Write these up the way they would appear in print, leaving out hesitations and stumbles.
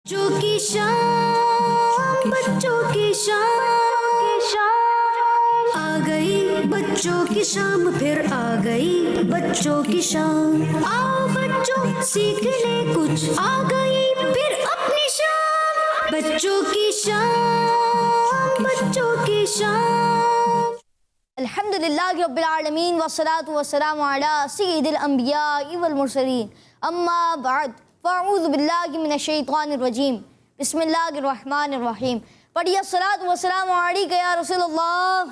बच्चों की शाम, बच्चों की शाम आ गई। बच्चों की शाम फिर आ गई। बच्चों की शाम, आओ बच्चों सीख ले कुछ। आ गई फिर अपनी शाम। बच्चों की शाम, बच्चों की शाम। अल्हम्दुलिल्लाह रब्बिल आलमीन वस्सलातु वस्सलामु अला सय्यिदिल अंबिया वल मुरसलीन अम्मा बाद फ़अऊज़ु बिल्लाहि मिनश शैतानिर रजीम बिस्मिल्लाहिर रहमानिर रहीम। पढ़िए अस्सलातु वस्सलामु अलैका या रसूलल्लाह,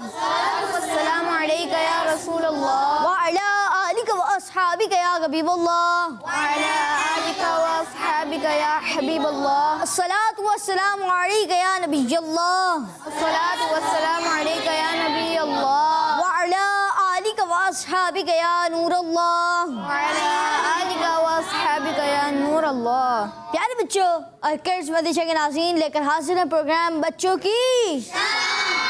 अस्सलामु अलैका या रसूलल्लाह व अला आलिका व अस्हाबिका या हबीबल्लाह, व अला आलिका व अस्हाबिका या हबीबल्लाह। अस्सलातु वस्सलामु अलैका या नबियल्लाह, अस्सलातु वस्सलामु अलैका या नबियल्लाह व अला आलिका व अस्हाबिका या नूरल्लाह, व अला आलिका व अस्हाबिका या नूरल्लाह। प्यारे बच्चों और किड्स मदरसा के नाज़रीन, लेकर हाजिर है प्रोग्राम बच्चों की।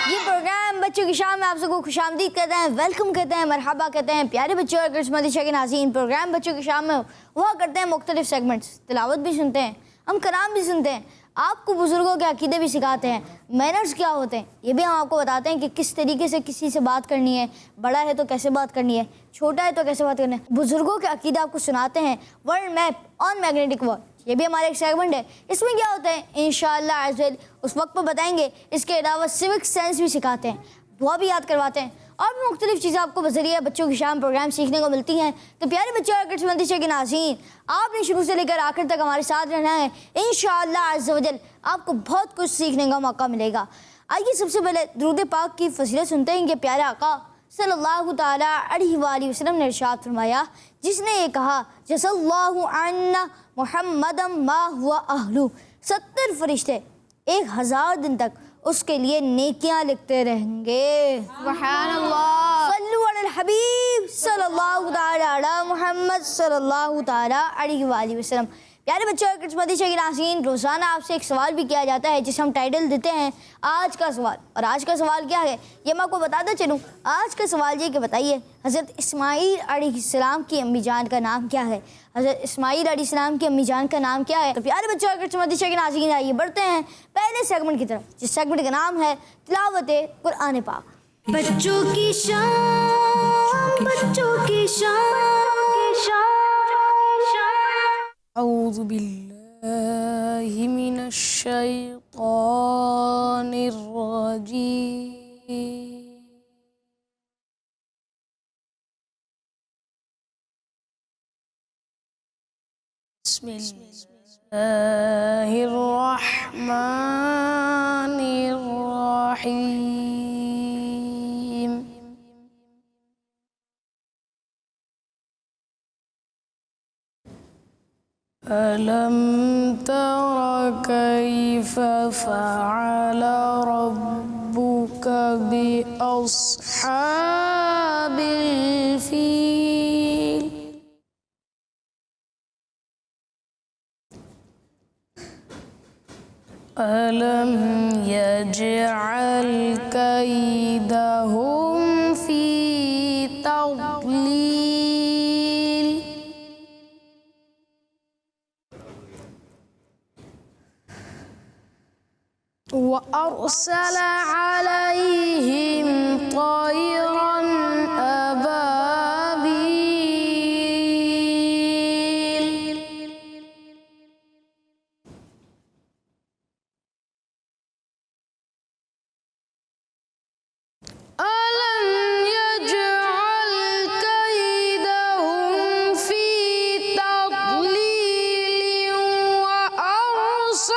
ये प्रोग्राम बच्चों की शाम में आप सबको खुशामदीद कहते हैं, वेलकम कहते हैं, मरहबा कहते हैं। प्यारे बच्चों और किड्स मदरसा के नाज़रीन, प्रोग्राम बच्चों की शाम में हुआ करते हैं मुख्तलिफ सेगमेंट्स। तिलावत भी सुनते हैं, हम कलाम भी सुनते हैं, आपको बुज़ुर्गों के अकीदे भी सिखाते हैं, मैनर्स क्या होते हैं ये भी हम आपको बताते हैं कि किस तरीके से किसी से बात करनी है, बड़ा है तो कैसे बात करनी है, छोटा है तो कैसे बात करनी है। बुज़ुर्गों के अकीदे आपको सुनाते हैं। World map on magnetic world, ये भी हमारा एक सेगमेंट है। इसमें क्या होता है इंशाअल्लाह आज़ उस वक्त पर बताएंगे। इसके अलावा सिविक सेंस भी सिखाते हैं, दुआ भी याद करवाते हैं और भी मुख्तलिफ चीज़ें आपको बज़रिया बच्चों की शाम प्रोग्राम सीखने को मिलती हैं। तो प्यारे बच्चों और किड्स मदरसा के नाज़रीन, आपने शुरू से लेकर आखिर तक हमारे साथ रहना है। इंशाअल्लाह अज़्ज़ व जल आपको बहुत कुछ सीखने का मौका मिलेगा। आइए सबसे पहले दुरूद पाक की फजीलत सुनते हैं कि प्यारे आका सल्लल्लाहु ताला अलैहि वसल्लम ने इरशाद फरमाया, जिसने ये कहा जज़ल्लाहु अन्ना मुहम्मदम मा हुआ अहलु, 70 फरिश्ते 1000 दिन तक उसके लिए नेकियां लिखते रहेंगे। सुब्हानअल्लाह, सल्लु अलल हबीब सल्लल्लाहु ताला अला मुहम्मद सल्लल्लाहु ताला अलैहि वसल्लम। प्यारे बच्चों और किड्स मदरसा के नाज़रीन, रोज़ाना आपसे एक सवाल भी किया जाता है जिसे हम टाइटल देते हैं आज का सवाल। और आज का सवाल क्या है ये मैं आपको बताता चलूँ। आज का सवाल ये कि बताइए हज़रत इस्माईल अलैहिस्सलाम की अम्मी जान का नाम क्या है। हज़रत इस्माईल अलैहिस्सलाम की अम्मी जान का नाम क्या है। तो प्यारे बच्चों और किड्स मदरसा के नाज़रीन, आइए बढ़ते हैं पहले सेगमेंट की तरफ, जिस सेगमेंट का नाम है तिलावत कुरान पाक। बच्चों की शाम, बच्चों की शाम। अऊज़ु बिल्लाहि मिनश शैतानिर रजीम। बिस्मिल्लाहिर रहमानिर रहीम। अलम तरा कैफ फ़अल रब्बुका बिअस्हाबिल फील। अलम यजअल कैदहुम फी तज़लील। वअरसल अलैहिम तयरन अबाबील। अलम यजअल कैदहुम फी तज़लील वअरसल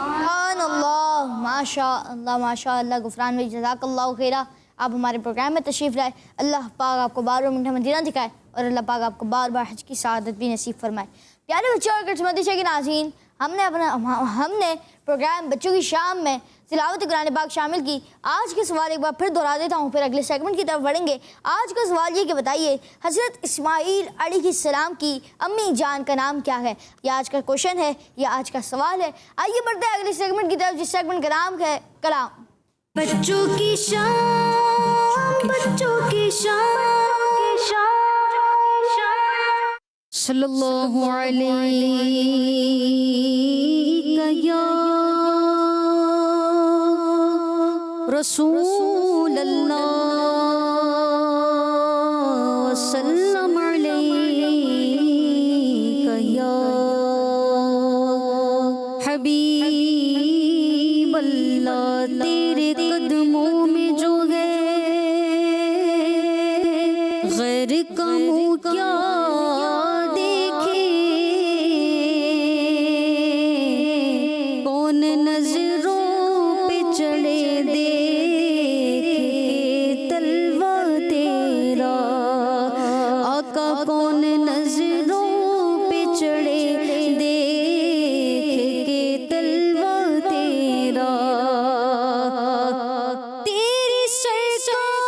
सुभान अल्लाह, माशा अल्लाह गुफरान भाई जज़ाकल्लाहु खैरा। आप हमारे प्रोग्राम में तशरीफ़ लाए। अल्लाह पाक आपको बार बार मीठा मदीना दिखाए और अल्लाह पाक आपको बार बार हज की सआदत भी नसीब फरमाए। प्यारे बच्चों और किस्मती के नाज़रीन, हमने प्रोग्राम बच्चों की शाम में तिलावत कुरान पाक शामिल की। आज के सवाल एक बार फिर दोहरा देता हूँ, फिर अगले सेगमेंट की तरफ बढ़ेंगे। आज का सवाल ये कि बताइए हज़रत इस्माईल अलैहिस्सलाम की अम्मी जान का नाम क्या है। यह आज का क्वेश्चन है, यह आज का सवाल है। आइए बढ़ते हैं अगले सेगमेंट की तरफ, जिस सेगमेंट का नाम है कलाम। बच्चों की शान, बच्चों की शान, सल्लल्लाहु अलैहि या रसूल अल्लाह वसल्लम अलैका या हबीब अल्लाह। तेरे कदमों में जो है गैर का मुँह क्या देखे, कौन नजरों पे चढ़े देखे तलवा तेरा। आका कौन नजरों पे चढ़े देखे तलवा तेरा। तेरी सरकार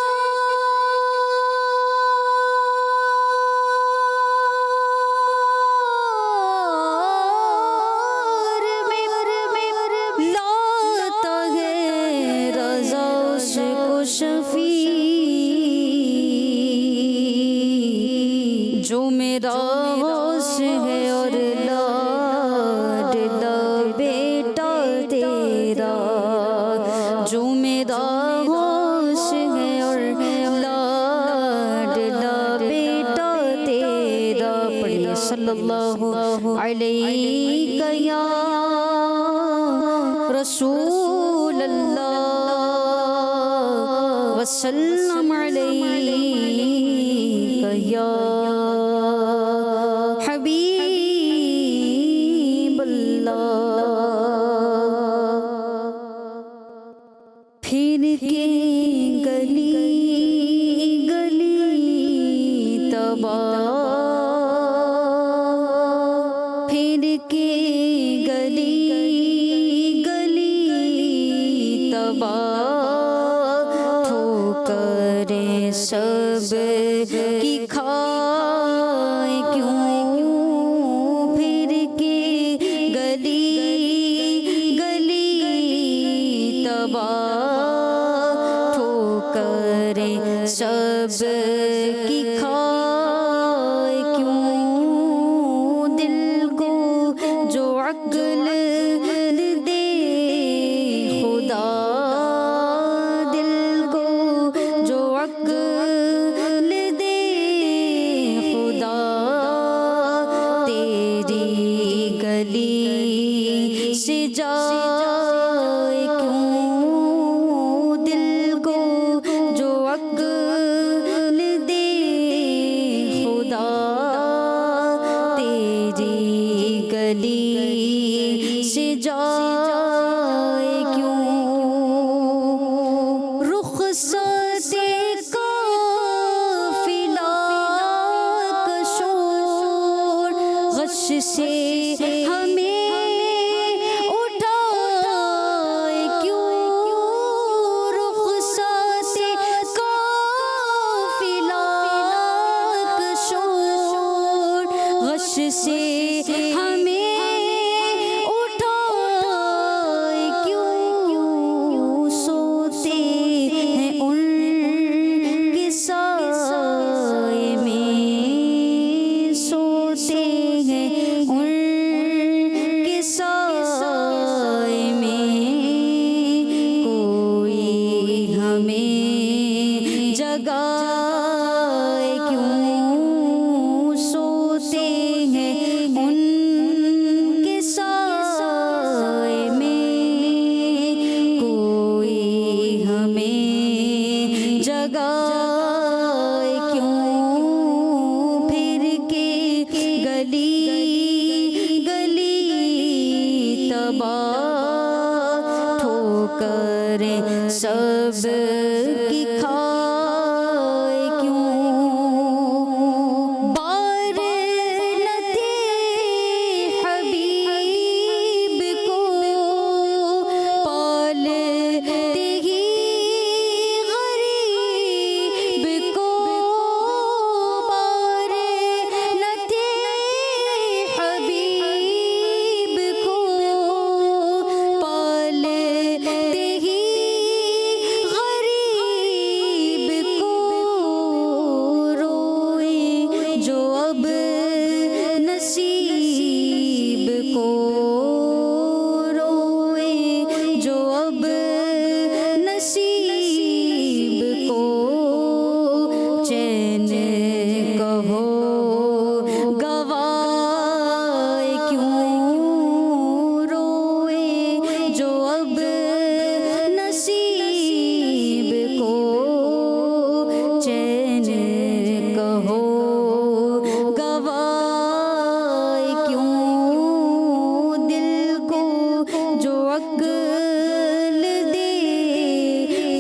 में लाता है रज़ा उसको शफी। जो मेरा होश है और लाडला बेटा तेरा। जो मेरा होश है और लाडला बेटा तेरा। पढ़िए सल्लल्लाहु अलैहि या रसूल अल्लाह वसल्लम अलैका या हबीब अल्लाह। फिर के गली गली तबाह, फिर के गली गली तबाह। ठोकरें सब की खाए क्यों, फिर के गली गली तबाह। ठोकरें सब की खाए क्यों, दिल को जो अक्ल दे खुदा। दिल को जो अक्ल दे खुदा। तेरी गली से जाए क्यों, दिल को जो अक्ल दे से हमें उठाए क्यों रुखसाते काफिला कशोर, गश से हमें उठाए क्यों सोते हैं उनके साए में, सोते हैं उनके साए में। कोई हमें जगाए क्यों सोते हैं उनके साए में। कोई हमें जगाए क्यों फिर के गली गली तबाह ठोकरें सब की खाए क्यों। बार न थे हबीब को पालते ही गरीब को, बार न थे हबीब को पालते ही गरीब को। रोए जो अब नसीब को, रोए जो अब नसीब को। चैन कहो गवाए क्यों रोए जो अब नसीब को। चैन कहो गवाए क्यों दिल को जो अक्ल दे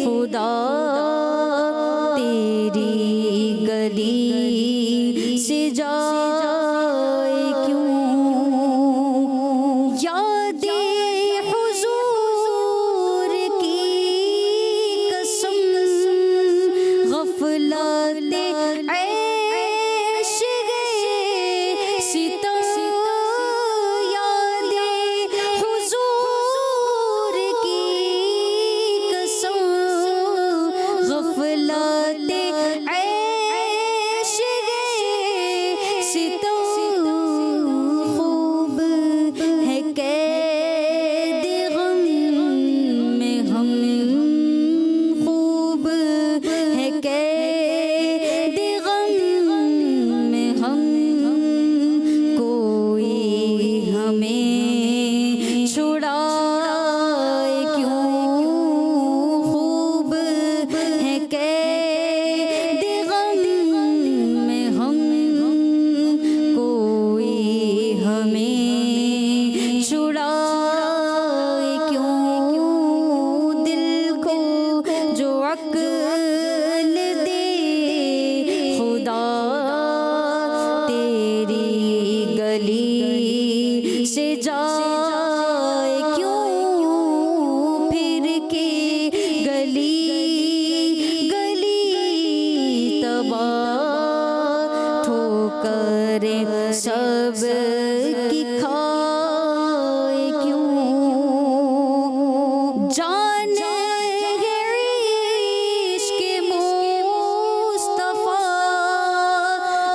खुदा। तेरी गली से जाए क्यों यादे हुजूर की कसम, गफलते ऐश गए सितम। यादे हुजूर की कसम, गफलते ऐश गए सितम। खूब है कैद गम में हम, खूब है कैद गम में हम। कोई हमें छुड़ाए क्यों। खूब है कैद गम में हम। कोई हमें छुड़ाए क्यों दिल को जो अक्ल दे खुदा। तेरी गली से जाए क्यों फिर के गली गली तबाह ठोकरें सब की खाए क्यों। जान है इश्क़ मुस्तफ़ा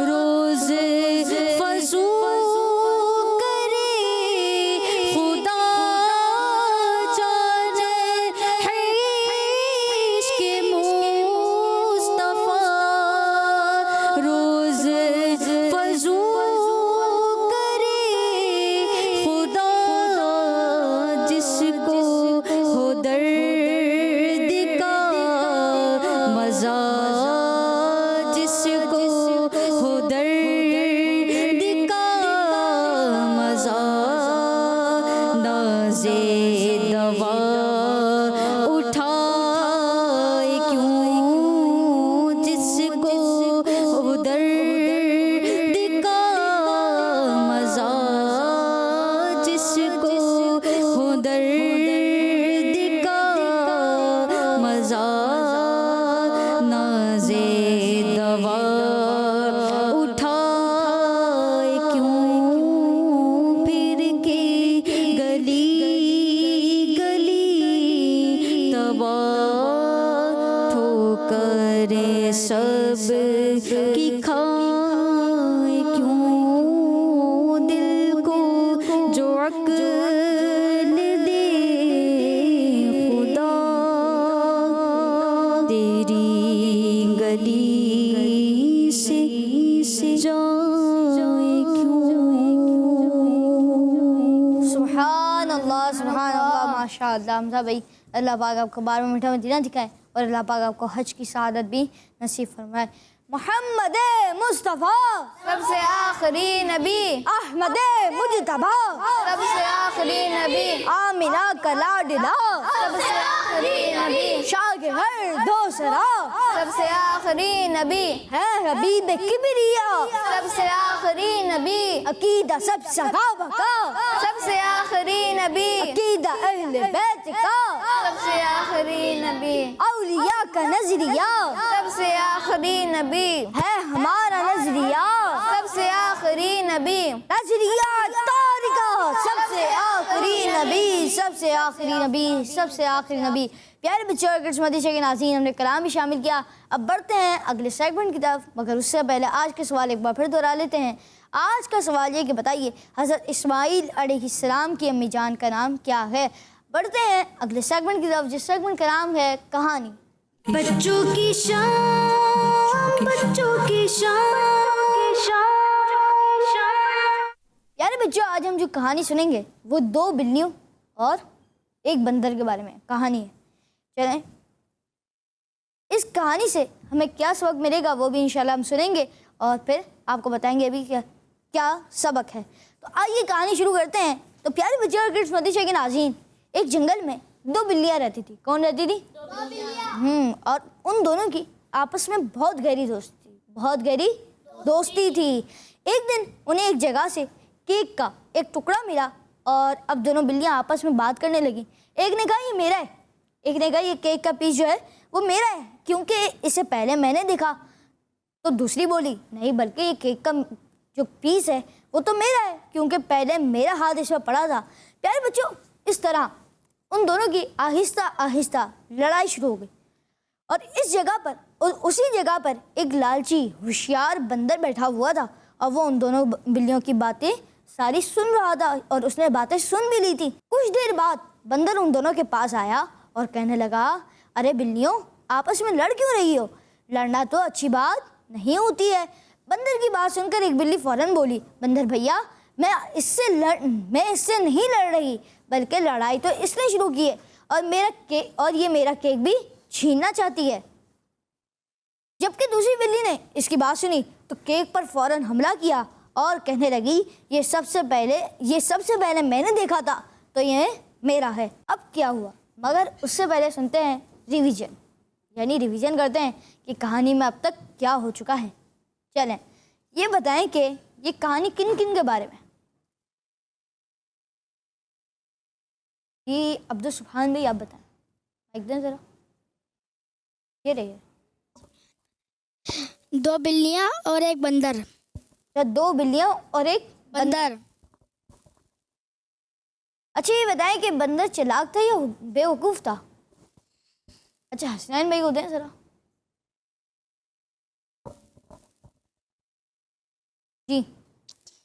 रोज़ फज़ू करे खुदा। जान है इश्क़ मुस्तफ़ा रोज़ फज़ू करे की खाए क्यों दिल को जो अक्ल दे खुदा तेरी गली से जाए क्यों। सुभान अल्लाह माशाअल्लाह। हमजा भाई अल्लाह पाक आपको 12 मीठा मदीना दिखाए और अल्लाह पाक आपको हज की सआदत भी नसीब फरमाए। मोहम्मद मुस्तफ़ा सबसे आखिरी नबी, अहमद मुजतबा सबसे आखिरी नबी, आमिना का लाडला सबसे आखिरी नबी, शाह के हर दूसरा सबसे आखिरी नबी, है हबीब किबरिया सबसे आखिरी नबी, अकीदा सब सहाबा का सबसे आखिरी नबी, अकीदा अहले बैत का सबसे आखिरी नबी, औलिया का नजरिया सबसे आखिरी नबी, है हमारा नजरिया सबसे आखिरी नबी, नजरिया तारिका सबसे आखिरी नबी, सबसे आखिरी नबी, सबसे आखिरी नबी। प्यारे बच्चों और किस्मती के नाज़रीन, हमने कलाम भी शामिल किया। अब बढ़ते हैं अगले सेगमेंट की तरफ, मगर उससे पहले आज के सवाल एक बार फिर दोहरा लेते हैं। आज का सवाल ये कि बताइए हज़रत इस्माईल अलैहिस्सलाम की अम्मी जान का नाम क्या है। बढ़ते हैं अगले सेगमेंट की तरफ, जिस सेगमेंट का नाम है कहानी। बच्चों की शान, बच्चों की शान। यार बच्चों, आज हम जो कहानी सुनेंगे वो 2 बिल्लियों और एक बंदर के बारे में कहानी है। चलें, इस कहानी से हमें क्या सबक मिलेगा वो भी इंशाल्लाह हम सुनेंगे और फिर आपको बताएंगे अभी क्या सबक है। तो आइए कहानी शुरू करते हैं। तो प्यारे बच्चों और किस्मती के नाज़रीन, एक जंगल में 2 बिल्लियाँ रहती थी। कौन रहती थी? 2 बिल्लियाँ। और उन दोनों की आपस में बहुत गहरी दोस्ती थी। एक दिन उन्हें एक जगह से केक का एक टुकड़ा मिला और अब दोनों बिल्लियाँ आपस में बात करने लगी। एक ने कहा ये मेरा है, एक ने कहा ये केक का पीस जो है वो मेरा है क्योंकि इसे पहले मैंने देखा। तो दूसरी बोली नहीं, बल्कि ये केक का जो पीस है वो तो मेरा है क्योंकि पहले मेरा हाथ इसमें पड़ा था। प्यारे बच्चों, इस तरह उन दोनों की आहिस्ता आहिस्ता लड़ाई शुरू हो गई और इस जगह पर और उसी जगह पर एक लालची होशियार बंदर बैठा हुआ था और वो उन दोनों बिल्लियों की बातें सारी सुन रहा था और उसने बातें सुन भी ली थी। कुछ देर बाद बंदर उन दोनों के पास आया और कहने लगा, अरे बिल्लियों, आपस में लड़ क्यों रही हो? लड़ना तो अच्छी बात नहीं होती है। बंदर की बात सुनकर एक बिल्ली फौरन बोली, बंदर भैया, मैं इससे नहीं लड़ रही, बल्कि लड़ाई तो इसने शुरू की है और ये मेरा केक भी छीनना चाहती है। जबकि दूसरी बिल्ली ने इसकी बात सुनी तो केक पर फौरन हमला किया और कहने लगी, ये सबसे पहले मैंने देखा था तो ये मेरा है। अब क्या हुआ, मगर उससे पहले सुनते हैं रिवीजन करते हैं कि कहानी में अब तक क्या हो चुका है। चलें, ये बताएं कि ये कहानी किन किन के बारे में। ये अब्दुल सुभान भाई आप बताएं, एकदम ज़रा। ये रहिए। 2 बिल्लियाँ और एक बंदर। 2 बिल्लियाँ और एक बंदर। अच्छा, ये बताएं कि बंदर चालाक था या बेवकूफ़ था? अच्छा, हसनैन भाई को दें ज़रा। जी,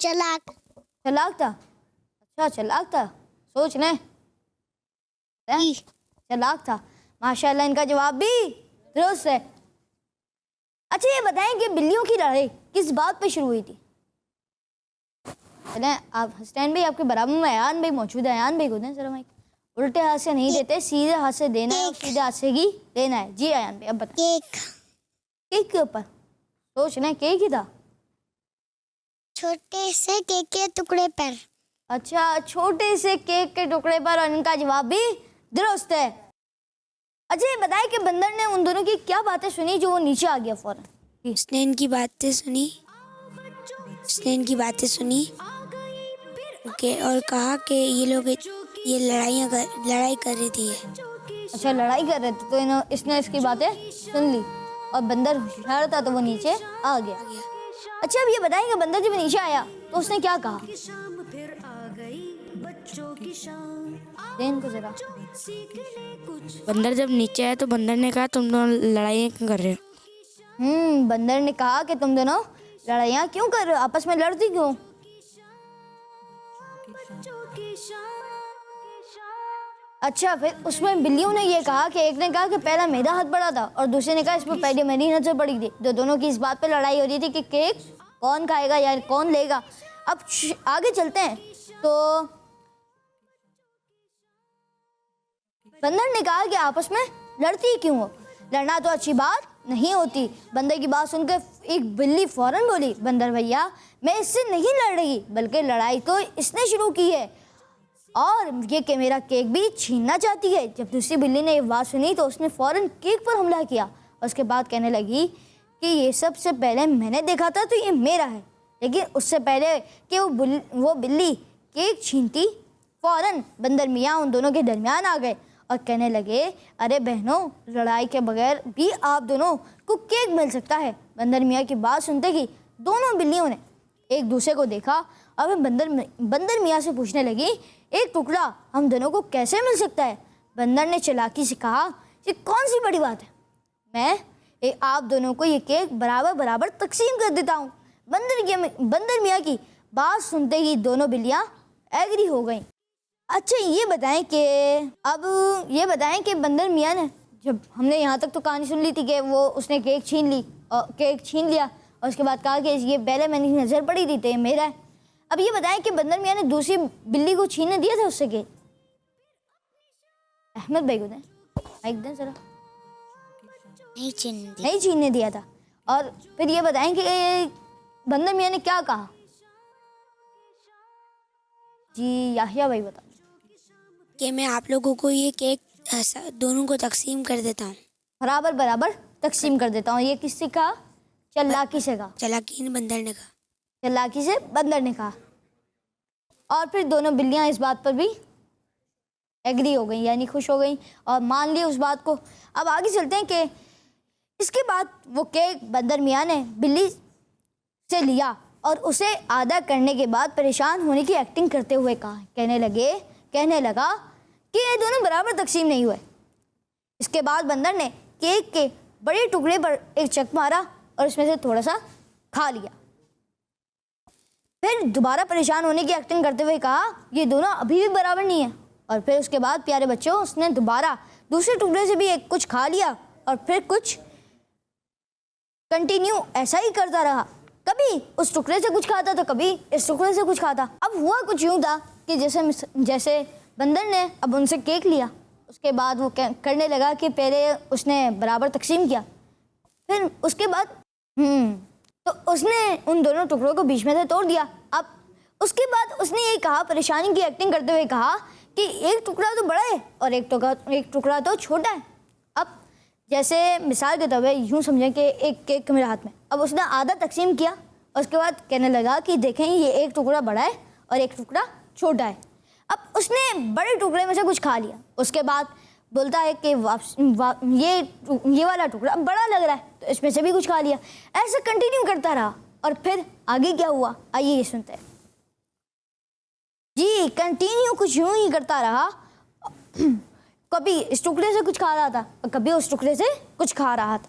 चालाक था। अच्छा, चालाक था, सोच लें। चालाक था, माशाल्लाह। इनका जवाब भी दुरुस्त है। अच्छा, ये बताएं कि बिल्लियों की लड़ाई किस बात पे शुरू हुई थी? चलें, आप हसनैन भाई आपके बराबर में अयान भाई मौजूद है। अयान भाई को दें ज़रा माइक। उल्टे हाथ से नहीं देते, सीधे हाथ से देना है और सीधे हाथ से ही लेना है। जी अयान भाई, अब बताएं। केक के ऊपर सोच लें, केक ही था। छोटे से केक के टुकड़े पर। अच्छा, छोटे से केक के टुकड़े पर, और इनका जवाब भी दुरुस्त है। अच्छा, ये बताएं कि बंदर ने उन दोनों की क्या बातें सुनी जो वो नीचे आ गया फौरन। उसने इनकी बातें सुनी ओके, और कहा कि ये लोग ये लड़ाई कर रही थी। अच्छा, लड़ाई कर रहे थे तो इसने इसकी बातें सुन ली और बंदर होशियार था तो वो नीचे आ गया। अच्छा, अब ये बताएं कि बंदर जब नीचे आया तो उसने क्या कहा? इनको जरा। बंदर जब नीचे आया तो बंदर ने कहा, तुम दोनों लड़ाई क्यों कर रहे हो? बंदर ने कहा कि तुम दोनों लड़ाइयाँ क्यों कर रहे हो, आपस में लड़ती क्यों? बच्चों की शान अच्छा, फिर उसमें बिल्लियों ने ये कहा कि एक ने कहा कि पहला मेरा हाथ बड़ा था और दूसरे ने कहा इस पर पहले मेरी नजर पड़ी थी। तो दोनों की इस बात पे लड़ाई हो रही थी कि केक कौन खाएगा या कौन लेगा। अब आगे चलते हैं तो बंदर ने कहा कि आपस में लड़ती क्यों हो, लड़ना तो अच्छी बात नहीं होती। बंदर की बात सुनकर एक बिल्ली फौरन बोली, बंदर भैया मैं इससे नहीं लड़ रही, बल्कि लड़ाई तो इसने शुरू की है और ये कि मेरा केक भी छीनना चाहती है। जब दूसरी बिल्ली ने ये बात सुनी तो उसने फौरन केक पर हमला किया और उसके बाद कहने लगी कि ये सबसे पहले मैंने देखा था तो ये मेरा है। लेकिन उससे पहले कि वो बिल्ली केक छीनती, फौरन बंदर मियाँ उन दोनों के दरमियान आ गए और कहने लगे, अरे बहनों, लड़ाई के बगैर भी आप दोनों को केक मिल सकता है। बंदर मियाँ की बात सुनते ही दोनों बिल्लियों ने एक दूसरे को देखा और वे बंदर मियाँ से पूछने लगी, एक टुकड़ा हम दोनों को कैसे मिल सकता है? बंदर ने चालाकी से कहा, ये कौन सी बड़ी बात है, मैं आप दोनों को ये केक बराबर बराबर तकसीम कर देता हूँ। बंदर मियाँ की बात सुनते ही दोनों बिल्लियाँ एग्री हो गईं। अच्छा ये बताएं कि बंदर मियाँ ने, जब हमने यहाँ तक तो कहानी सुन ली थी कि उसने केक छीन लिया और उसके बाद कहा कि ये पहले मैंने नज़र पड़ी थी तो ये मेरा है। अब ये बताएं कि बंदर मियाँ ने दूसरी बिल्ली को छीनने दिया था उससे केक? अहमद भाई को दें माइक दें जरा। नहीं छीनने दिया था। और फिर ये बताएं कि बंदर मियाँ ने क्या कहा? जी याहिया भाई बता। कि मैं आप लोगों को ये केक दोनों को तकसीम कर देता हूँ, बराबर बराबर तकसीम कर देता हूँ। ये किससे कहा? चालाकी से कहा। चालाकी बंदर ने कहा। चालाकी से बंदर ने कहा। और फिर दोनों बिल्लियाँ इस बात पर भी एग्री हो गई, यानी खुश हो गई और मान ली उस बात को। अब आगे चलते हैं कि इसके बाद वो केक बंदर मियाँ ने बिल्ली से लिया और उसे आधा करने के बाद परेशान होने की एक्टिंग करते हुए कहा, कहने लगा कि ये दोनों बराबर तकसीम नहीं हुए। इसके बाद बंदर ने केक के बड़े टुकड़े पर एक चक मारा और उसमें से थोड़ा सा खा लिया। फिर दोबारा परेशान होने की एक्टिंग करते हुए कहा, ये दोनों अभी भी बराबर नहीं है। और फिर उसके बाद प्यारे बच्चों उसने दोबारा दूसरे टुकड़े से भी एक कुछ खा लिया और फिर कुछ कंटिन्यू ऐसा ही करता रहा। कभी उस टुकड़े से कुछ खाता तो कभी इस टुकड़े से कुछ खाता। अब हुआ कुछ यूँ था कि जैसे बंदर ने अब उनसे केक लिया, उसके बाद वो करने लगा कि पहले उसने बराबर तकसीम किया, फिर उसके बाद तो उसने उन दोनों टुकड़ों को बीच में से तोड़ दिया। अब उसके बाद उसने ये कहा, परेशानी की एक्टिंग करते हुए कहा कि एक टुकड़ा तो बड़ा है और एक टुकड़ा तो छोटा है। अब जैसे मिसाल के तौर पे यूँ समझें कि एक केक मेरे हाथ में, अब उसने आधा तकसीम किया और उसके बाद कहने लगा कि देखें ये एक टुकड़ा बड़ा है और एक टुकड़ा छोटा है। अब उसने बड़े टुकड़े में से कुछ खा लिया, उसके बाद बोलता है कि ये वाला टुकड़ा बड़ा लग रहा है तो इसमें से भी कुछ खा लिया। ऐसे कंटिन्यू करता रहा और फिर आगे क्या हुआ आइए ये सुनते हैं। जी कंटिन्यू कुछ यूं ही करता रहा, कभी इस टुकड़े से कुछ खा रहा था और कभी उस टुकड़े से कुछ खा रहा था।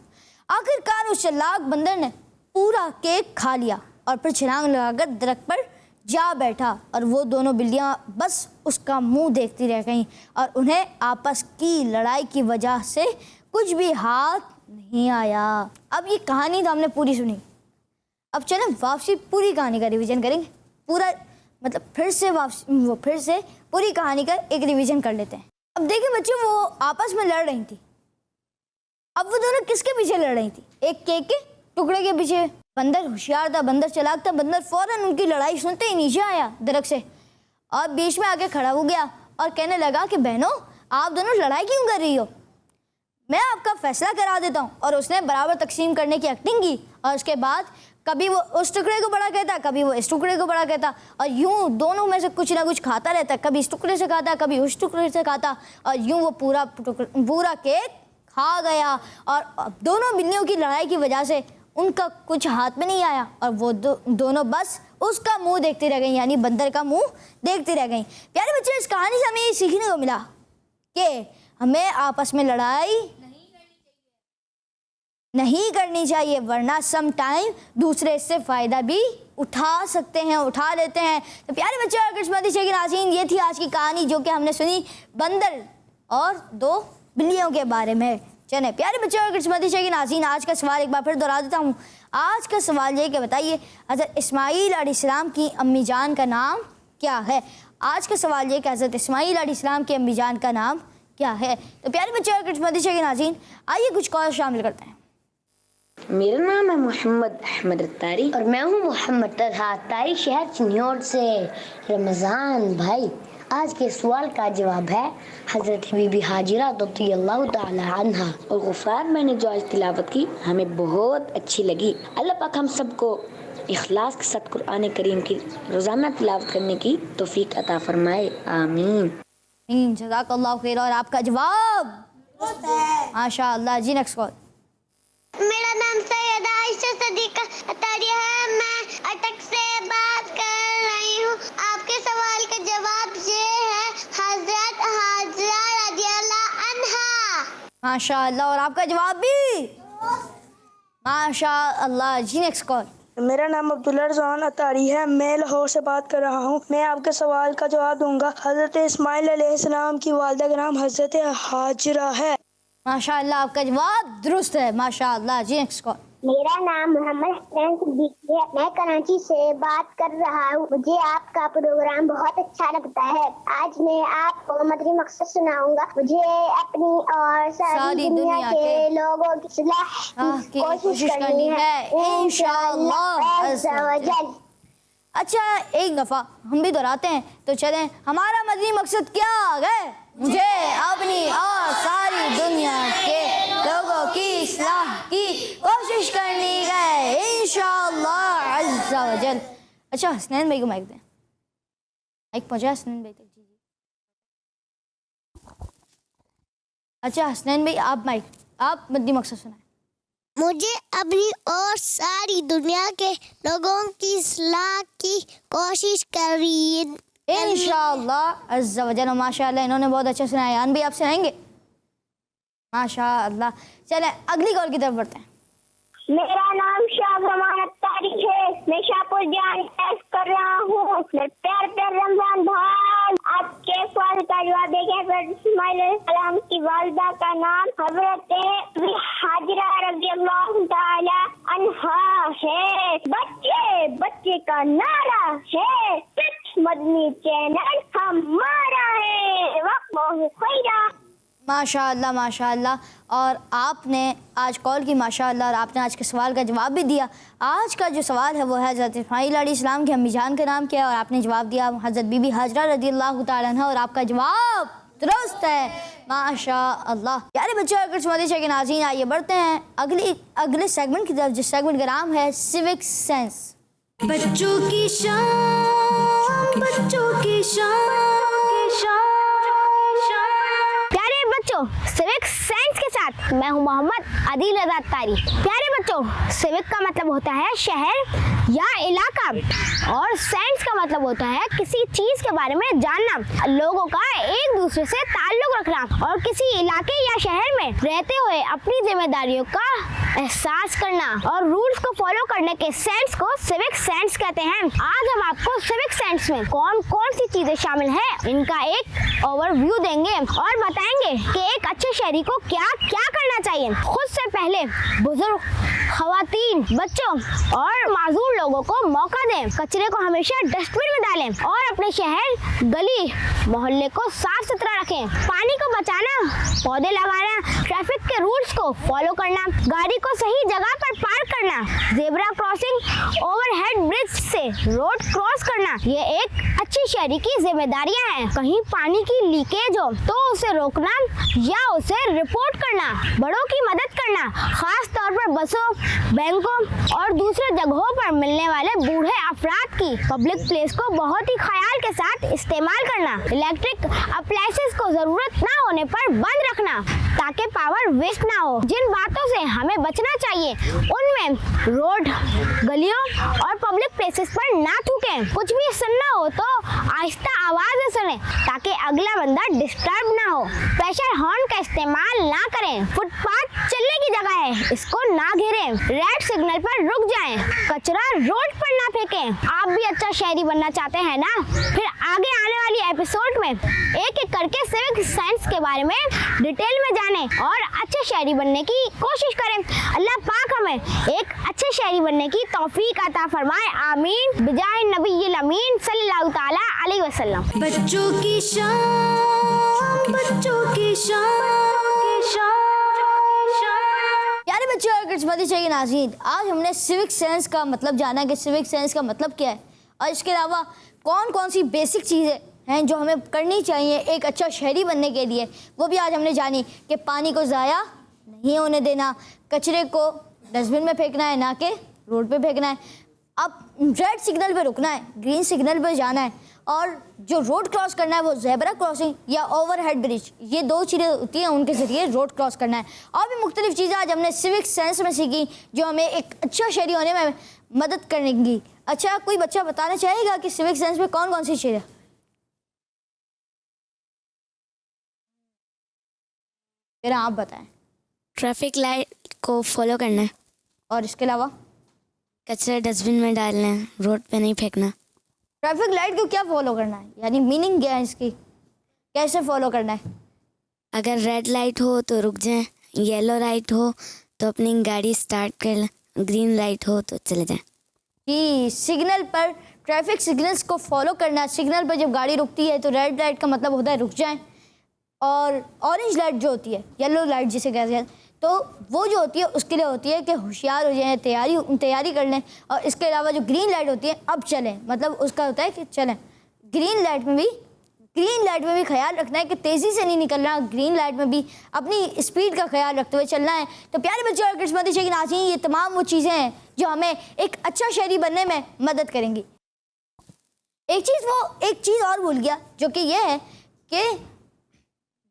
आखिरकार उस चालाक बंदर ने पूरा केक खा लिया और फिर छलांग लगाकर दरख्त पर जा बैठा और वो दोनों बिल्लियां बस उसका मुंह देखती रह गईं और उन्हें आपस की लड़ाई की वजह से कुछ भी हाथ नहीं आया। अब ये कहानी तो हमने पूरी सुनी, अब चलें वापसी पूरी कहानी का रिवीजन करेंगे। पूरा मतलब फिर से पूरी कहानी का एक रिवीजन कर लेते हैं। अब देखिए बच्चों, वो आपस में लड़ रही थी। अब वो दोनों किसके पीछे लड़ रही थी? एक केक के टुकड़े के पीछे। बंदर होशियार था, बंदर चालाक था। बंदर फौरन उनकी लड़ाई सुनते ही नीचे आया दरख्त से और बीच में आके खड़ा हो गया और कहने लगा कि बहनों आप दोनों लड़ाई क्यों कर रही हो, मैं आपका फैसला करा देता हूँ। और उसने बराबर तकसीम करने की एक्टिंग की और उसके बाद कभी वो उस टुकड़े को बड़ा कहता, कभी वो इस टुकड़े को बड़ा कहता और यूं दोनों में से कुछ ना कुछ खाता रहता। कभी इस टुकड़े से खाता, कभी उस टुकड़े से खाता और यूं वो पूरा केक खा गया। और दोनों बिल्लियों की लड़ाई की वजह से उनका कुछ हाथ में नहीं आया और वो दोनों बस उसका मुंह देखती रह गई, यानी बंदर का मुंह देखती रह गई। प्यारे बच्चों, इस कहानी से हमें ये सीखने को मिला कि हमें आपस में लड़ाई नहीं करनी चाहिए, वरना सम टाइम दूसरे इससे फ़ायदा भी उठा सकते हैं, उठा लेते हैं। तो प्यारे बच्चों और किस्मती के नाज़रीन, ये थी आज की कहानी जो कि हमने सुनी बंदर और 2 बिल्लियों के बारे में। चले प्यारे बच्चों और किस्मती के नाज़रीन, आज का सवाल एक बार फिर दोहरा देता हूँ। आज का सवाल ये कि बताइए हज़रत इस्माईल अलैहिस्सलाम की अम्मी जान का नाम क्या है। आज का सवाल ये कि हज़रत इस्माईल अलैहिस्सलाम की अम्मी जान का नाम क्या है। तो प्यारे बच्चों और किस्मती के नाज़रीन, आइए कुछ कॉल शामिल करते हैं। मेरा नाम है मोहम्मद अहमद अत्तारी और मैं हूँ मोहम्मद तलहा अत्तारी, शहर चिन्योट से। रमज़ान भाई, आज के सवाल का जवाब है हज़रत बीबी हाजिरा रज़ियल्लाहु ताला अन्हा। और गुफ़रान मैंने जो आज तिलावत की हमें बहुत अच्छी लगी। अल्लाह पाक हम सबको इखलास के साथ कुरान करीम की रोज़ाना तिलावत करने की तौफीक अता फरमाए, आमीन। जज़ाकल्लाहु खैर। और आपका जवाब माशाअल्लाह। जी नेक्स्ट कॉल। मेरा नाम सैयदा आयशा सदीका अत्तारी है, मैं अटक से बात कर रही हूँ। आपके सवाल का जवाब ये है हजरत हाजिरा रज़ियल्लाहु अन्हा। माशाअल्लाह। और आपका जवाब भी माशाअल्लाह। जी नेक्स्ट कॉल। मेरा नाम अब्दुल्ला रज़वान अत्तारी है, मैं लाहौर से बात कर रहा हूँ। मैं आपके सवाल का जवाब दूंगा। हज़रत इस्माईल अलैहिस्सलाम की वालिदा का नाम हज़रत हाजिरा है। माशाअल्लाह, आपका जवाब दुरुस्त है, माशाअल्लाह। जी नेक्स्ट कॉल। मेरा नाम मोहम्मद हसन सिद्दीकी है, मैं कराची से बात कर रहा हूँ। मुझे आपका प्रोग्राम बहुत अच्छा लगता है। आज मैं आपको मदनी मकसद सुनाऊंगा। मुझे अपनी और सारी दुनिया के लोगों की इस्लाह की कोशिश करनी है, इंशाअल्लाह अज़्ज़ा व जल। अच्छा, एक दफ़ा हम भी दोहराते हैं तो चलें। हमारा मदनी मकसद क्या है? मुझे अपनी और सारी दुनिया के लोगों की इस्लाह की कोशिश करनी है, इंशाअल्लाह अज़्ज़ा व जल। अच्छा, हसनैन भाई को माइक दें। माइक पहुँचा हसनैन भाई तक। जी। अच्छा हसनैन भाई, आप मदनी मकसद सुनाएं। मुझे अपनी और सारी दुनिया के लोगों की इस्लाह की कोशिश करनी, इंशाअल्लाह अज़्ज़ा व जल। माशाअल्लाह, इन्होंने बहुत अच्छा सुनाया। यान भी आप सुनाएंगे? माशाअल्लाह। चले अगली कॉल की तरफ बढ़ते हैं। मेरा नाम शाहजमान अत्तारी है, मैं शाहपुर जान कर रहा हूँ। प्यार रमजान भाई, आपके सवाल का जवाब देखें। इस्माईल अलैहिस्सलाम की वालिदा का नाम हज़रत हाजिरा रज़ियल्लाहु ताला अन्हा है। बच्चे का नारा है, मदनी चैनल हमारा है। वक्त बहुत खैरा। माशाअल्लाह माशाअल्लाह। और आपने आज कॉल की माशाअल्लाह, और आपने आज के सवाल का जवाब भी दिया। आज का जो सवाल है वो है हज़रत इस्माईल अलैहिस्सलाम की अम्मी जान का नाम क्या है, और आपने जवाब दिया हज़रत बीबी हाजिरा रज़ियल्लाहु ताला अन्हा, और आपका जवाब दुरुस्त है, माशाअल्लाह। प्यारे बच्चों और किस्मती के नाज़रीन, आइए बढ़ते हैं अगले सेगमेंट की तरफ, जिस सेगमेंट का नाम है सिविक सेंस। बच्चों की शान, बच्चों की शान। प्यारे बच्चों, सिविक साइंस के साथ मैं हूं मोहम्मद आदिल रज़ा अत्तारी। प्यारे बच्चों, सिविक का मतलब होता है शहर या इलाका, और साइंस का मतलब होता है किसी चीज के बारे में जानना, लोगों का एक दूसरे से ताल्लुक रखना, और किसी इलाके या शहर में रहते हुए अपनी जिम्मेदारियों का एहसास करना और रूल्स को फॉलो करने के सेंस को सिविक सेंस कहते हैं। आज हम आपको सिविक सेंस में कौन कौन सी चीजें शामिल हैं, इनका एक ओवरव्यू देंगे और बताएंगे कि एक अच्छे शहरी को क्या क्या करना चाहिए। खुद से पहले बुजुर्ग, खवातीन, बच्चों और माजूर लोगों को मौका दें। कचरे को हमेशा डस्टबिन में डालें और अपने शहर, गली, मोहल्ले को साफ सुथरा रखें। पानी को बचाना, पौधे लगाना, ट्रैफिक के रूल्स को फॉलो करना, गाड़ी को सही जगह पर पार्क करना, जेब्रा क्रॉसिंग, ओवरहेड ब्रिज से रोड क्रॉस करना, ये एक अच्छी शहरी की जिम्मेदारियां हैं। कहीं पानी की लीकेज हो तो उसे रोकना या उसे रिपोर्ट करना, बड़ों की मदद करना, खास तौर पर बसों, बैंकों और दूसरे जगहों पर मिलने वाले बूढ़े अफराद की पब्लिक प्लेस को बहुत ही ख्याल के साथ इस्तेमाल करना, इलेक्ट्रिक अप्लायंसेस को जरूरत ना होने पर बंद रखना ताकि पावर वेस्ट ना हो। जिन बातों से हमें बचना चाहिए उनमें रोड, गलियों और पब्लिक पब्लिक प्लेसेस पर ना थूकें। कुछ भी सुनना हो तो आहिस्ता आवाज में सुने ताकि अगला बंदा डिस्टर्ब ना हो। प्रेशर हॉर्न का इस्तेमाल ना करें। फुटपाथ चलने की जगह है, इसको ना घेरें। रेड सिग्नल पर रुक जाएं। कचरा रोड पर ना फेंकें। आप भी अच्छा शहरी बनना चाहते हैं ना? फिर आगे आने वाली एपिसोड में एक एक करके सिविक सेंस के बारे में डिटेल में जानें और अच्छे शहरी बनने की कोशिश करें। अल्लाह पाक हमें एक अच्छे शहरी बनने की तौफीक अता फरमाए। आमीन बिजाए नबील अमीन सल्लल्लाहु ताला अलैहि वसल्लम। बच्चों की शान, बच्चों की शान। प्यारे बच्चों और किस्मती चाहिए नाज़रीन, आज हमने सिविक सेंस का मतलब जाना कि सिविक सेंस का मतलब क्या है और इसके अलावा कौन कौन सी बेसिक चीज़ें हैं जो हमें करनी चाहिए एक अच्छा शहरी बनने के लिए, वो भी आज हमने जानी कि पानी को ज़ाया नहीं होने देना, कचरे को डस्टबिन में फेंकना है ना कि रोड पे फेंकना है। अब रेड सिग्नल पे रुकना है, ग्रीन सिग्नल पे जाना है और जो रोड क्रॉस करना है वो ज़ेब्रा क्रॉसिंग या ओवरहेड ब्रिज, ये दो चीज़ें होती हैं, उनके ज़रिए रोड क्रॉस करना है। और भी मुख्तलिफ चीज़ें आज हमने सिविक सेंस में सीखी जो हमें एक अच्छा शहरी होने में मदद करेंगी। अच्छा, कोई बच्चा बताना चाहेगा कि सिविक सेंस में कौन कौन सी चीज़ें? फिर आप बताएं। ट्रैफिक लाइट को फॉलो करना है और इसके अलावा कचरा डस्टबिन में डालना है, रोड पे नहीं फेंकना। ट्रैफिक लाइट को क्या फॉलो करना है, यानी मीनिंग क्या है इसकी, कैसे फॉलो करना है? अगर रेड लाइट हो तो रुक जाएं, येलो लाइट हो तो अपनी गाड़ी स्टार्ट कर लें, ग्रीन लाइट हो तो चले जाएं। कि सिग्नल पर ट्रैफिक सिग्नल्स को फॉलो करना। सिग्नल पर जब गाड़ी रुकती है तो रेड लाइट का मतलब होता है रुक जाएं, और ऑरेंज लाइट जो होती है, येलो लाइट जिसे कहते हैं, तो वो जो होती है उसके लिए होती है कि होशियार हो जाएं, तैयारी कर लें। और इसके अलावा जो ग्रीन लाइट होती है अब चलें, मतलब उसका होता है कि चलें। ग्रीन लाइट में भी ख्याल रखना है कि तेज़ी से नहीं निकलना, ग्रीन लाइट में भी अपनी स्पीड का ख्याल रखते हुए चलना है। तो प्यारे बच्चों और किस्मती चाहिए नाज़रीन, ये तमाम वो चीज़ें हैं जो हमें एक अच्छा शहरी बनने में मदद करेंगी। एक चीज़ और भूल गया जो कि ये है कि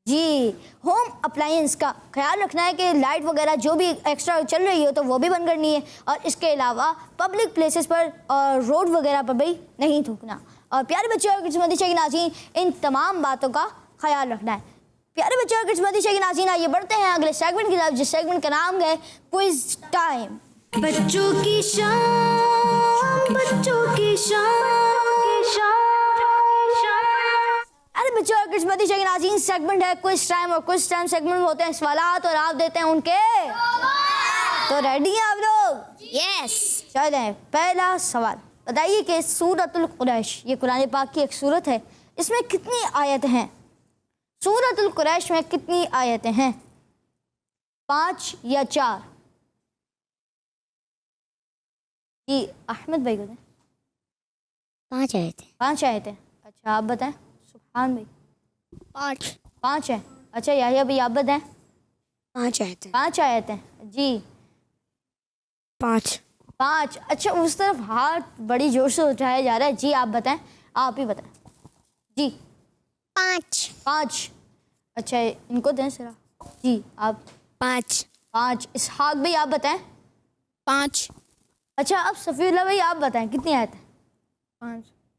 जी होम अप्लायंस का ख्याल रखना है कि लाइट वगैरह जो भी एक्स्ट्रा चल रही हो तो वो भी बंद करनी है, और इसके अलावा पब्लिक प्लेसेस पर और रोड वगैरह पर भी नहीं थूकना। और प्यारे बच्चों और किस्मती चाहिए नाज़रीन, इन तमाम बातों का ख्याल रखना है। प्यारे बच्चों और किस्मती चाहिए नाज़रीन, आइए बढ़ते हैं अगले सेगमेंट की तरफ, जिस सेगमेंट का नाम है क्विज टाइम। बच्चों की शान, बच्चों की शान। अरे बच्चों और किस्मती चाहिए नाज़रीन, सेगमेंट है क्विज टाइम, और क्विज टाइम सेगमेंट में होते हैं सवालात और आप देते हैं उनके। तो रेडी हैं आप लोग? यस। चलें, पहला सवाल बताइए कि सूरतुल कुरैश, ये कुरान पाक की एक सूरत है, इसमें कितनी आयतें हैं? सूरतुल कुरैश में कितनी आयतें हैं? 5 या 4? जी अहमद भाई को दें। 5 आए थे। 5 आयतें। अच्छा आप बताएं। सुभान भाई 5 है। अच्छा याहिया भाई आप बताएं। 5 आए थे। 5 आयतें जी। 5। अच्छा, उस तरफ हाथ बड़ी जोर से उठाया जा रहा है। जी आप बताएं, आप ही बताएं। जी 5। अच्छा इनको दें सरा। जी आप। 5। इसहाक भाई आप बताएं। 5। अच्छा अब सफ़ीउल्लाह भाई आप बताएं कितनी आयत है?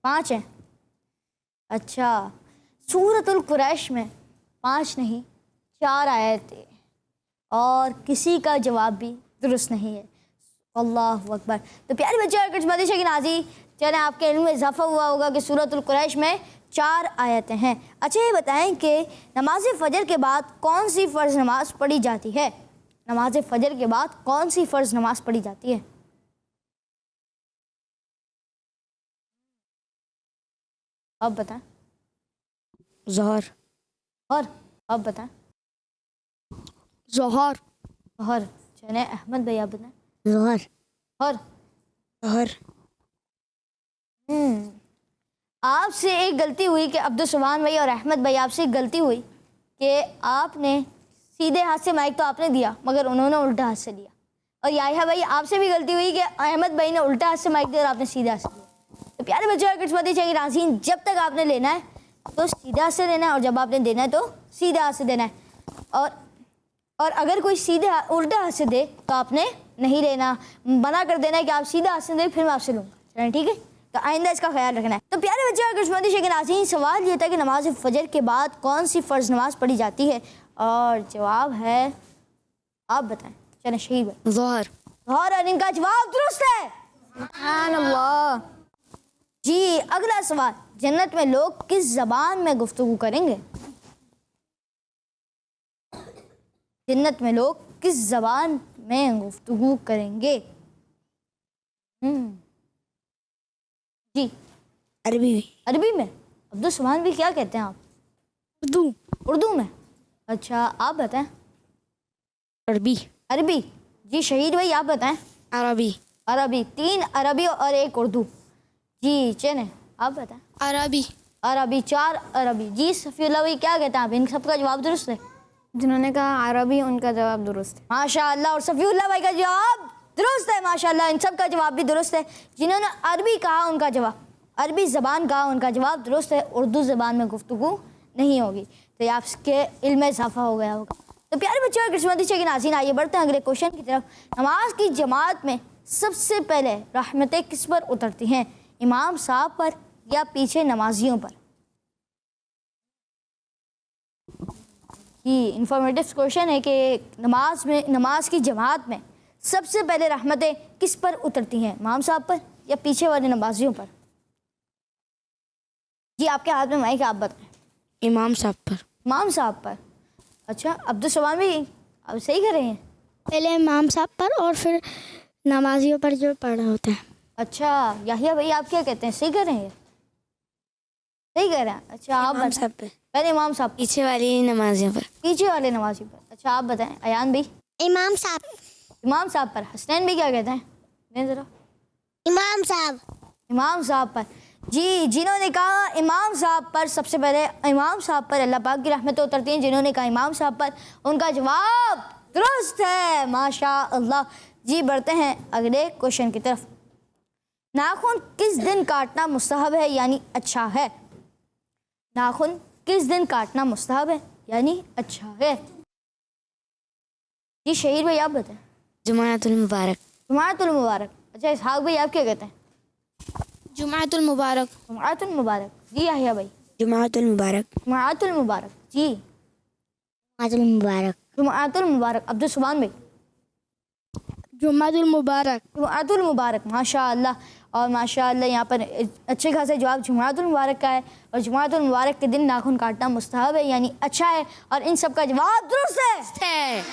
5 है। अच्छा सूरतुल कुरैश में 5 नहीं 4 आयतें, और किसी का जवाब भी दुरुस्त नहीं है। अल्लाहु अकबर। तो प्यारे बच्चे और किस्मती चाहिए नाज़ी, चलें आपके इल्म में इजाफा हुआ होगा कि सूरतुल कुरैश में 4 आयतें हैं। अच्छा ये बताएं कि नमाज फ़जर के बाद कौन सी फ़र्ज़ नमाज पढ़ी जाती है? नमाज फ़जर के बाद कौन सी फ़र्ज़ नमाज पढ़ी जाती है? अब बताएं। ज़ोहर। और अब बताएं। ज़ोहर। चलें अहमद भाई आप बताएं। ज़ोहर। आपसे एक गलती हुई कि अब्दुल सुभान भाई और अहमद भाई, आपसे एक गलती हुई कि आपने सीधे हाथ से माइक तो आपने दिया मगर उन्होंने उल्टा हाथ से लिया। और याहिया भाई आपसे भी गलती हुई कि अहमद भाई ने उल्टा हाथ से माइक दिया और आपने सीधे हाथ से लिया। तो प्यारे बच्चों और किस्मती चाहिए नाज़रीन, जब तक आपने लेना है तो सीधे हाथ से लेना है, और जब आपने देना है तो सीधे हाथ से देना है। और अगर कोई उल्टा हाथ से दे तो आपने नहीं लेना, मना कर देना है कि आप सीधा हाथ से दें, फिर मैं आपसे लूँगा। चलें ठीक है, तो आइंदा इसका ख्याल रखना है। तो प्यारे बच्चे और किस्मती शेख नाज़रीन, सवाल ये था कि नमाज फजर के बाद कौन सी फ़र्ज़ नमाज पढ़ी जाती है, और जवाब है, आप बताएं। चलें शहीद भाई। ज़ोहर। ज़ोहर, और इनका जवाब दुरुस्त है। सुभान अल्लाह। जी अगला सवाल, जन्नत में लोग किस ज़बान में गुफ्तगू करेंगे? जन्नत में लोग किस ज़बान में गुफ्तगू करेंगे? जी अरबी। अरबी में। अब्दुल सुभान भी क्या कहते हैं आप? उर्दू। उर्दू में। अच्छा आप बताएं। अरबी। अरबी। जी शहीद भाई आप बताएं। अरबी। अरबी। 3 अरबी और 1 उर्दू। जी चने आप बताएं। अरबी। अरबी। 4 अरबी। जी सफ़ीउल्लाह भाई क्या कहते हैं आप? इन सबका जवाब दुरुस्त है? जिन्होंने कहा अरबी उनका जवाब दुरुस्त है। माशाअल्लाह। और सफ़ीउल्लाह भाई का जवाब दुरुस्त है माशाअल्लाह। इन सब का जवाब भी दुरुस्त है। जिन्होंने अरबी कहा उनका जवाब, अरबी ज़बान कहा उनका जवाब दुरुस्त है। उर्दू ज़बान में गुफ्तगू नहीं होगी। तो ये आपके इल्म में इजाफा हो गया होगा। तो प्यारे बच्चों और किस्मती शेख नाज़रीन, आइए बढ़ते हैं अगले क्वेश्चन की तरफ। नमाज की जमात में सबसे पहले रहमतें किस पर उतरती हैं? इमाम साहब पर या पीछे नमाजियों पर? ये इंफॉर्मेटिव क्वेश्चन है कि नमाज की जमात में सबसे पहले रहमतें किस पर उतरती हैं? इमाम साहब पर या पीछे वाले नमाजियों पर? जी आपके हाथ में माइक, आप बताएं। इमाम साहब पर। इमाम साहब पर। अच्छा अब्दुल सवान भी आप सही कर रहे हैं। पहले इमाम साहब पर और फिर नमाजियों पर जो पढ़ रहे होते हैं। अच्छा याहिया भाई आप क्या कहते हैं? सही कर रहे हैं? सही कर रहे हैं। अच्छा आप इमाम बताएं। साहब पे। पहले इमाम साहब, पीछे वाली नमाजियों पर। पीछे वाले नमाजी पर। अच्छा आप बताएं। अयान भाई। इमाम साहब। इमाम साहब पर। हसनैन भाई क्या कहते हैं? नहीं ज़रा। इमाम साहब। इमाम साहब पर। जी जिन्होंने कहा इमाम साहब पर, सबसे पहले इमाम साहब पर अल्लाह पाक की रहमतें उतरती हैं। जिन्होंने कहा इमाम साहब पर, उनका जवाब दुरुस्त है माशा अल्लाह। जी बढ़ते हैं अगले क्वेश्चन की तरफ। नाखून किस दिन काटना मुस्तहब है यानी अच्छा है? नाखून किस दिन काटना मुस्तहब है यानी अच्छा है? जी शहीद भाई आप बताएं। जुमाअतुल मुबारक। जुमाअतुल मुबारक। अच्छा इसहाक भाई आप क्या कहते हैं? जुमाअतुल मुबारक। जुमाअतुल मुबारक। जी याहिया भाई। जुमाअतुल मुबारक। जुमाअतुल मुबारक। जी जुमाअतुल मुबारक। जुमाअतुल मुबारक। अब्दुल सुभान भाई। जुमाअतुल मुबारक। जुमाअतुल मुबारक माशाअल्लाह। और माशाअल्लाह यहाँ पर अच्छे खासे जवाब जुमाअतुल मुबारक का है। और जुमाअतुल मुबारक के दिन नाखून काटना मुस्तहब है यानी अच्छा है। और इन सब का जवाब दुरुस्त है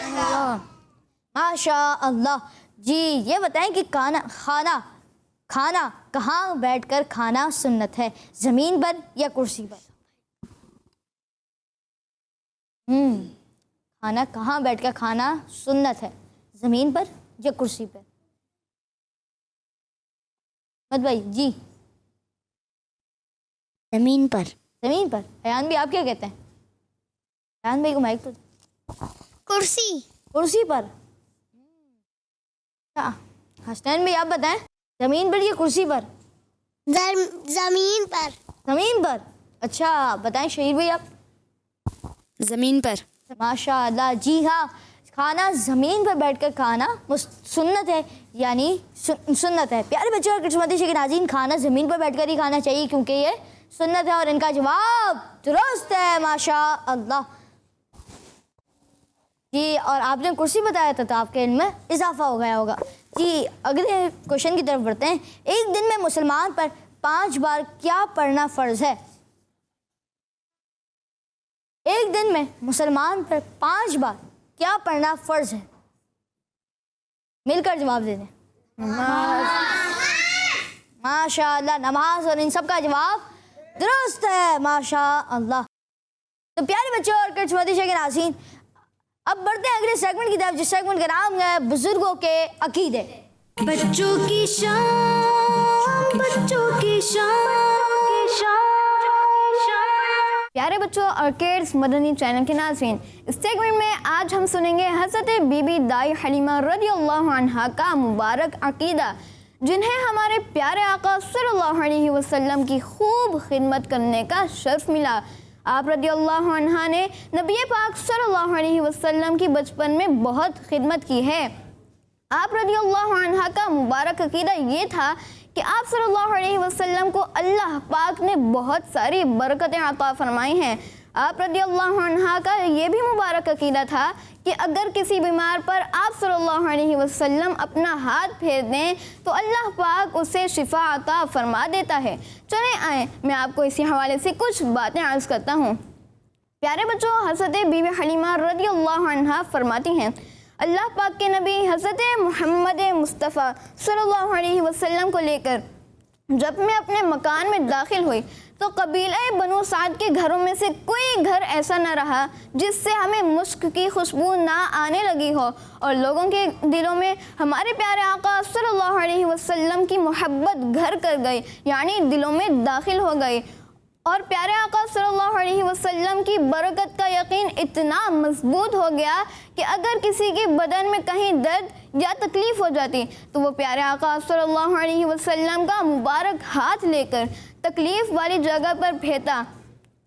माशाअल्लाह। जी ये बताएं कि खाना कहाँ बैठकर खाना सुन्नत है? ज़मीन पर या कुर्सी पर? खाना कहाँ बैठकर खाना सुन्नत है? ज़मीन पर या कुर्सी पर? मत भाई। जी जमीन पर। ज़मीन पर। अयान भी आप क्या कहते हैं? अयान भाई को माइक तो। कुर्सी। कुर्सी पर। हसनैन भाई आप बताएं। ज़मीन पर या कुर्सी पर? जमीन पर। ज़मीन पर। अच्छा बताएं शहीद भाई आप। ज़मीन पर। माशाअल्लाह। जी हाँ, खाना ज़मीन पर बैठकर खाना सुन्नत है यानी सुन्नत है। प्यारे बच्चों और किस्मती शेख नाज़रीन, खाना ज़मीन पर बैठकर ही खाना चाहिए क्योंकि ये सुन्नत है। और इनका जवाब दुरुस्त है माशाअल्लाह। जी और आपने कुर्सी बताया था तो आपके इल्म में इजाफा हो गया होगा। जी अगले क्वेश्चन की तरफ बढ़ते हैं। एक दिन में मुसलमान पर 5 बार क्या पढ़ना फ़र्ज़ है? एक दिन में मुसलमान पर 5 बार क्या पढ़ना फ़र्ज़ है? मिलकर जवाब दे दें। माशाअल्लाह। नमाज। और इन सब का जवाब दुरुस्त है माशाअल्लाह। तो प्यारे बच्चों और किस्मती शेख नाज़रीन, अब बढ़ते हैं अगले सेगमेंट की तरफ, जिस सेगमेंट का नाम है बुजुर्गों के अकीदे। बच्चों की शान, बच्चों की शान। प्यारे बच्चों और किड्स मदनी चैनल के नाज़रीन, इस सेगमेंट में आज हम सुनेंगे हज़रत बीबी दाई हलीमा रज़ियल्लाहु अन्हा का मुबारक अकीदा, जिन्हें हमारे प्यारे आका सल्लल्लाहु अलैहि वसल्लम की खूब खिदमत करने का शर्फ मिला। आप रज़ियल्लाहु अन्हा ने नबी पाक सल्लल्लाहु अलैहि वसल्लम की बचपन में बहुत खिदमत की है। आप रज़ियल्लाहु अन्हा का मुबारक अकीदा ये था कि कि आप सल्लल्लाहु अलैहि वसल्लम को अल्लाह पाक ने बहुत सारी बरकतें अता फरमाई हैं। आप रदियल्लाहु अन्हा का ये भी मुबारक अकीदा था कि अगर किसी बीमार पर आप सल्लल्लाहु अलैहि वसल्लम अपना हाथ फेर दें तो अल्लाह पाक उसे शिफा अता फरमा देता है। चलें आए मैं आपको इसी हवाले से कुछ बातें अर्ज़ करता हूँ। प्यारे बच्चों, हज़रत बीबी हलीमा रदियल्लाहु अन्हा फरमाती हैं, अल्लाह पाक के नबी हज़रत मोहम्मद मुस्तफ़ा सल्लल्लाहु अलैहि वसल्लम को लेकर जब मैं अपने मकान में दाखिल हुई तो कबीला बनु साद के घरों में से कोई घर ऐसा न रहा जिससे हमें मुश्क की खुशबू ना आने लगी हो और लोगों के दिलों में हमारे प्यारे आका सल्लल्लाहु अलैहि वसल्लम की मोहब्बत घर कर गई, यानी दिलों में दाखिल हो गई। और प्यारे आका सल्लल्लाहु अलैहि वसल्लम की बरकत का यकीन इतना मजबूत हो गया कि अगर किसी के बदन में कहीं दर्द या तकलीफ़ हो जाती तो वो प्यारे आका सल्लल्लाहु अलैहि वसल्लम का मुबारक हाथ लेकर तकलीफ़ वाली जगह पर फेंकता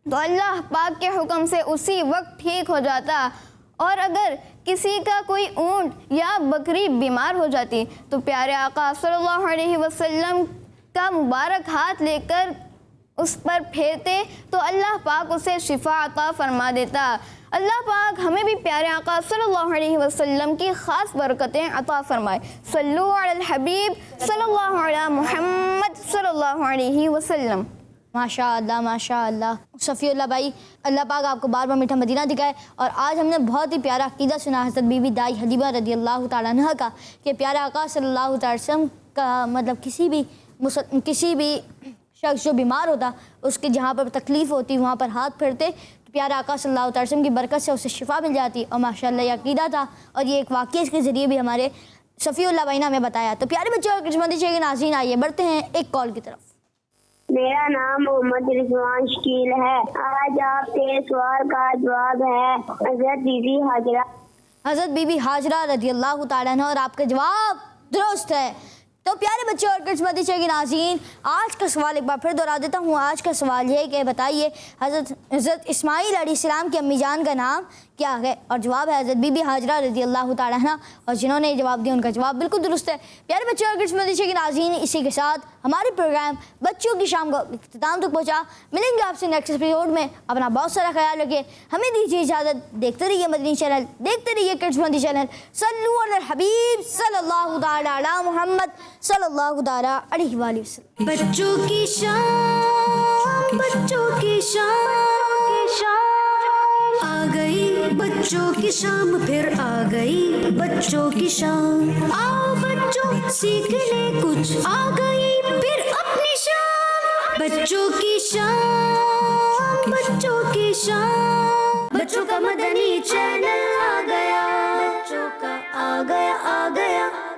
तो अल्लाह पाक के हुक्म से उसी वक्त ठीक हो जाता। और अगर किसी का कोई ऊँट या बकरी बीमार हो जाती तो प्यारे आका सल्लल्लाहु अलैहि वसल्लम का मुबारक हाथ लेकर उस पर फेरते तो अल्लाह पाक उसे शिफा अता फरमा देता। अल्लाह पाक हमें भी प्यारे आका सल्लल्लाहु अलैहि वसल्लम की ख़ास बरकतें अता फरमाए। सल्लु अलल हबीब सल्लल्लाहु अला मुहम्मद सल्लल्लाहु अलैहि वसल्लम। माशाअल्लाह माशाअल्लाह। सफ़ीउल्लाह भाई, अल्लाह पाक आपको बार बार मीठा मदीना दिखाए। और आज हमने बहुत ही प्यारा अक़ीदा सुना हज़रत बीबी दाई हलीमा रदियल्लाहु ताला अन्हा का कि प्यारे आका सल्लल्लाहु अलैहि वसल्लम का मतलब किसी भी शख्स जो बीमार होता उसके जहाँ पर तकलीफ़ होती वहाँ पर हाथ फेरते तो प्यारे आका सल्लल्लाहु अलैहि वसल्लम की बरकत से उसे शिफा मिल जाती। और माशाअल्लाह ये अक़ीदा था और ये एक वाक़या के ज़रिए भी हमारे सफ़ीउल्लाह भाई ने हमें बताया। तो प्यारे बच्चों और किस्मती के नाज़रीन, आइए बढ़ते हैं एक कॉल की तरफ। मेरा नाम मोहम्मद रिजवान शकील है। आज आपके सवाल का जवाब है हज़रत बीबी हाजरा। हज़रत बीबी हाजरा रदियल्लाहु ताला अन्हा और आपका जवाब दुरुस्त है। तो प्यारे बच्चों और किस्मती के नाज़रीन, आज का सवाल एक बार फिर दोहरा देता हूँ। आज का सवाल ये है कि बताइए हज़रत इस्माईल अलैहिस्सलाम की अम्मी जान का नाम क्या है? और जवाब है हज़रत बीबी हाजरा रदियल्लाहु ताला अन्हा। और जिन्होंने ये जवाब दिया उनका जवाब बिल्कुल दुरुस्त है। प्यारे बच्चों और किस्मती के नाज़रीन, इसी के साथ हमारे प्रोग्राम बच्चों की शाम को इख्तिताम तक पहुँचा। मिलेंगे आपसे नेक्स्ट एपिसोड में। अपना बहुत सारा ख्याल रखिए, हमें दीजिए इजाज़त। देखते रहिए मदनी चैनल, देखते रहिए किस्मती चैनल। सल्लु अलल हबीब सल्लल्लाहु ताला अला मुहम्मद सल्लल्लाहु ताला अलैहि वसल्लम। बच्चों की शान, बच्चों की शान आ गई, बच्चों की शाम फिर आ गई, बच्चों की शाम। आओ बच्चों सीखने कुछ, आ गई फिर अपनी शान। बच्चों की शान, बच्चों की शान। बच्चों का मदनी चैनल आ गया, बच्चों का आ गया।